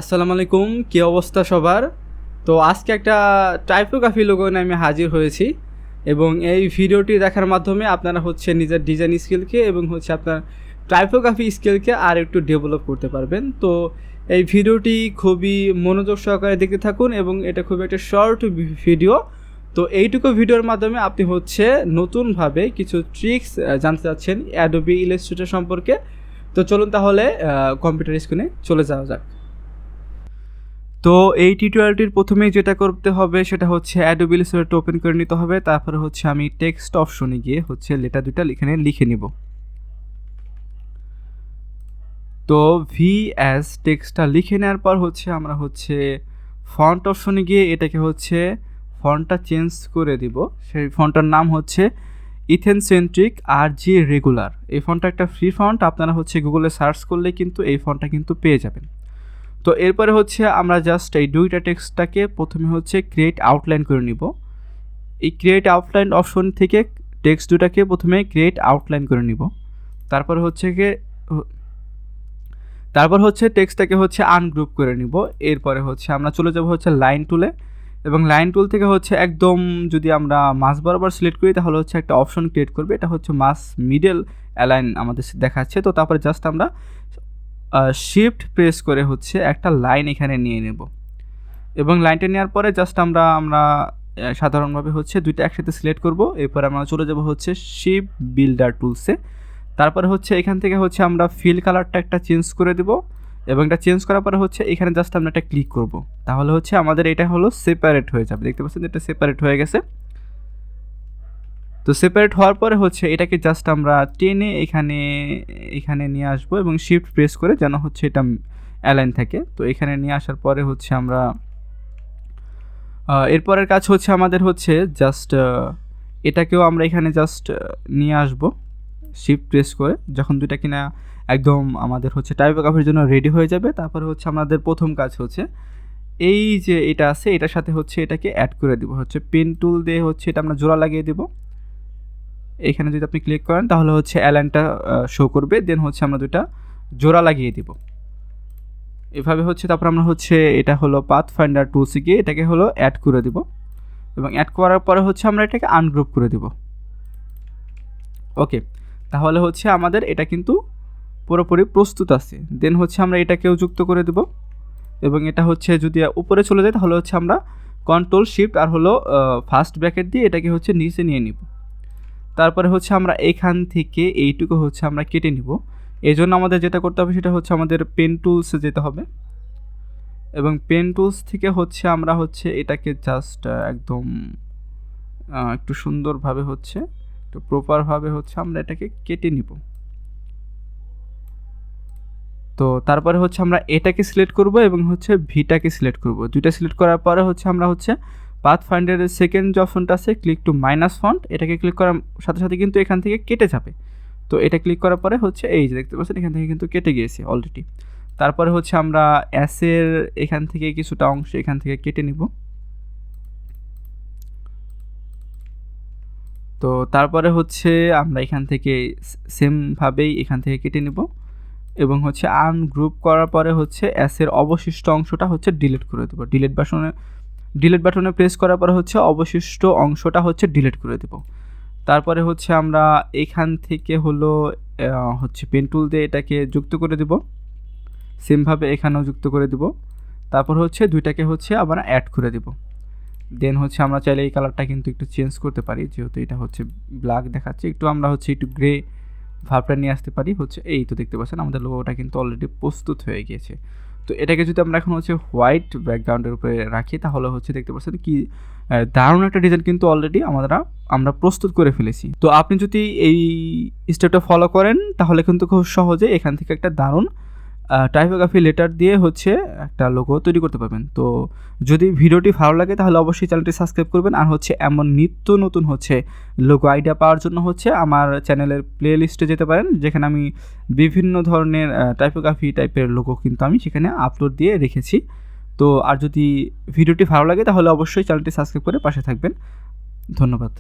আসসালামু আলাইকুম, কী অবস্থা সবার? তো আজকে একটা টাইপোগ্রাফি লোগো নিয়ে আমি হাজির হয়েছি এবং এই ভিডিওটি দেখার মাধ্যমে আপনারা নিজের ডিজাইন স্কিলকে এবং আপনার টাইপোগ্রাফি স্কিলকে আর একটু ডেভেলপ করতে পারবেন। তো এই ভিডিওটি খুবই মনোযোগ সহকারে দেখতে থাকুন এবং এটা খুবই একটা শর্ট ভিডিও। তো এইটুকু ভিডিওর মাধ্যমে আপনি নতুনভাবে কিছু ট্রিক্স জানতে চাচ্ছেন অ্যাডোবি ইলাস্ট্রেটর সম্পর্কে। তো চলুন তাহলে কম্পিউটার স্ক্রিনে চলে যাওয়া যাক। তো এই টিউটোরিয়ালটির প্রথমেই যেটা করতে হবে সেটা অ্যাডোবি ইলাস্ট্রেটর ওপেন করে নিতে হবে। তারপরে আমি টেক্সট অপশনে গিয়ে লেটার দুটো এখানে লিখে নিব। তো VS টেক্সটটা লিখে নেওয়ার পর আমরা ফন্ট অপশনে গিয়ে এটাকে ফন্টটা চেঞ্জ করে দিব। সেই ফন্টটার নাম ইথেনসেন্ট্রিক RG রেগুলার। এই ফন্টটা একটা ফ্রি ফন্ট, আপনারা গুগলে সার্চ করলে কিন্তু এই ফন্টটা কিন্তু পেয়ে যাবেন। তো এরপরে আমরা জাস্ট এই দুইটা টেক্সটটাকে প্রথমে ক্রিয়েট আউটলাইন করে নিব। এই ক্রিয়েট আউটলাইন অপশন থেকে টেক্সট দুটাকে প্রথমে ক্রিয়েট আউটলাইন করে নিব। তারপর টেক্সটটাকে আনগ্রুপ করে নিব। এরপরে আমরা চলে যাব লাইন টুলে এবং লাইন টুল থেকে একদম যদি আমরা মাঝ বরাবর সিলেক্ট করি তাহলে একটা অপশন ক্রিয়েট করবে। এটা মাস মিডল অ্যালাইন আমাদের দেখাচ্ছে। তো তারপরে জাস্ট আমরা শিফট প্রেস করে একটা লাইন এখানে নিয়ে নেব এবং লাইনটা নেওয়ার পরে জাস্ট আমরা সাধারণভাবে দুইটা একসাথে সিলেক্ট করব। এরপর আমরা চলে যাব শিপ বিল্ডার টুলসে। তারপরে এখান থেকে আমরা ফিল কালারটা একটা চেঞ্জ করে দেব এবং এটা চেঞ্জ করার পরে এখানে জাস্ট আমরা একটা ক্লিক করব। তাহলে আমাদের এটা সেপারেট হয়ে যাবে। দেখতে পাচ্ছেন এটা সেপারেট হয়ে গেছে। তো সেপারেট হওয়ার পরে এটাকে জাস্ট আমরা টেনে এখানে নিয়ে আসবো এবং শিফট প্রেস করে যেন এটা অ্যালাইন থাকে। তো এখানে নিয়ে আসার পরে আমরা এরপরের কাজ আমাদের জাস্ট এটাকেও আমরা এখানে জাস্ট নিয়ে আসবো শিফট প্রেস করে। যখন দুইটা কিনা একদম আমাদের টাইপোগ্রাফির জন্য রেডি হয়ে যাবে, তারপরে আমাদের প্রথম কাজ এই যে এটা আছে এটার সাথে এটাকে অ্যাড করে দিব। পেন টুল দিয়ে এটা আমরা জোড়া লাগিয়ে দেব। এখানে যদি আপনি ক্লিক করেন তাহলে অ্যালাইনটা শো করবে। দেন আমরা দুটা জোড়া লাগিয়ে দিব এভাবে। তারপর আমরা এটা পাথ ফাইন্ডার টুলসে গিয়ে এটাকে অ্যাড করে দিব এবং অ্যাড করার পরে আমরা এটাকে আনগ্রুপ করে দিব। ওকে, তাহলে আমাদের এটা কিন্তু পুরোপুরি প্রস্তুত আছে। দেন আমরা এটাকেও যুক্ত করে দেব এবং এটা যদি উপরে চলে যায় তাহলে আমরা কন্ট্রোল শিফট আর ফার্স্ট ব্র্যাকেট দিয়ে এটাকে নিচে নিয়ে নিব। তারপরে আমরা এখান থেকে এইটুকু আমরা কেটে নিব। এই জন্য আমাদের যেটা করতে হবে সেটা আমাদের পেন টুলসে যেতে হবে এবং পেন টুলস থেকে আমরা এটাকে জাস্ট একদম একটু সুন্দরভাবে একটু প্রপারভাবে আমরা এটাকে কেটে নিব। তো তারপরে আমরা এটাকে সিলেক্ট করব এবং ভিটাকে সিলেক্ট করব। দুইটা সিলেক্ট করার পরে আমরা পাথ ফাইন্ডারের সেকেন্ড যে অপশনটা আছে ক্লিক টু মাইনাস ফন্ট, এটাকে ক্লিক করার সাথে সাথে কিন্তু এখান থেকে কেটে যাবে। তো এটা ক্লিক করার পরে এই যে দেখতে পাচ্ছেন এখান থেকে কিন্তু কেটে গিয়েছে অলরেডি। তারপরে আমরা অ্যাসের এখান থেকে কিছুটা অংশ এখান থেকে কেটে নিব। তো তারপরে আমরা এখান থেকে সেমভাবেই এখান থেকে কেটে নিব এবং আনগ্রুপ করার পরে অ্যাসের অবশিষ্ট অংশটা ডিলিট করে দেবো। ডিলিট বাটনে প্রেস করার পরে অবশিষ্ট অংশটা ডিলিট করে দেব। তারপরে আমরা এখান থেকে পেন টুল দিয়ে এটাকে যুক্ত করে দেব। সেমভাবে এখানেও যুক্ত করে দেব। তারপর দুইটাকে আবার অ্যাড করে দেব। দেন আমরা চাইলে এই কালারটা কিন্তু একটু চেঞ্জ করতে পারি, যেহেতু এটা ব্ল্যাক দেখাচ্ছে। একটু আমরা একটু গ্রে ভাবটা নিয়ে আসতে পারি। এই তো দেখতে পাচ্ছেন আমাদের লোগোটা কিন্তু অলরেডি প্রস্তুত হয়ে গিয়েছে। তো এটাকে যদি আমরা এখন হোয়াইট ব্যাকগ্রাউন্ডের উপরে রাখি তাহলে দেখতে পাচ্ছেন কি দারুণ একটা ডিজাইন কিন্তু অলরেডি আমরা প্রস্তুত করে ফেলেছি। তো আপনি যদি এই স্টেপটা ফলো করেন তাহলে কিন্তু খুব সহজে এখান থেকে একটা দারুণ টাইপোগ্রাফি লেটার দিয়ে একটা লোগো তৈরি করতে পারবেন। তো যদি ভিডিওটি ভালো লাগে তাহলে অবশ্যই চ্যানেলটি সাবস্ক্রাইব করবেন। আর এমন নিত্য নতুন লোগো আইডিয়া পাওয়ার জন্য আমার চ্যানেলের প্লে লিস্টে যেতে পারেন, যেখানে আমি বিভিন্ন ধরনের টাইপোগ্রাফি টাইপের লোগো কিন্তু আমি সেখানে আপলোড দিয়ে রেখেছি। তো আর যদি ভিডিওটি ভালো লাগে তাহলে অবশ্যই চ্যানেলটি সাবস্ক্রাইব করে পাশে থাকবেন। ধন্যবাদ।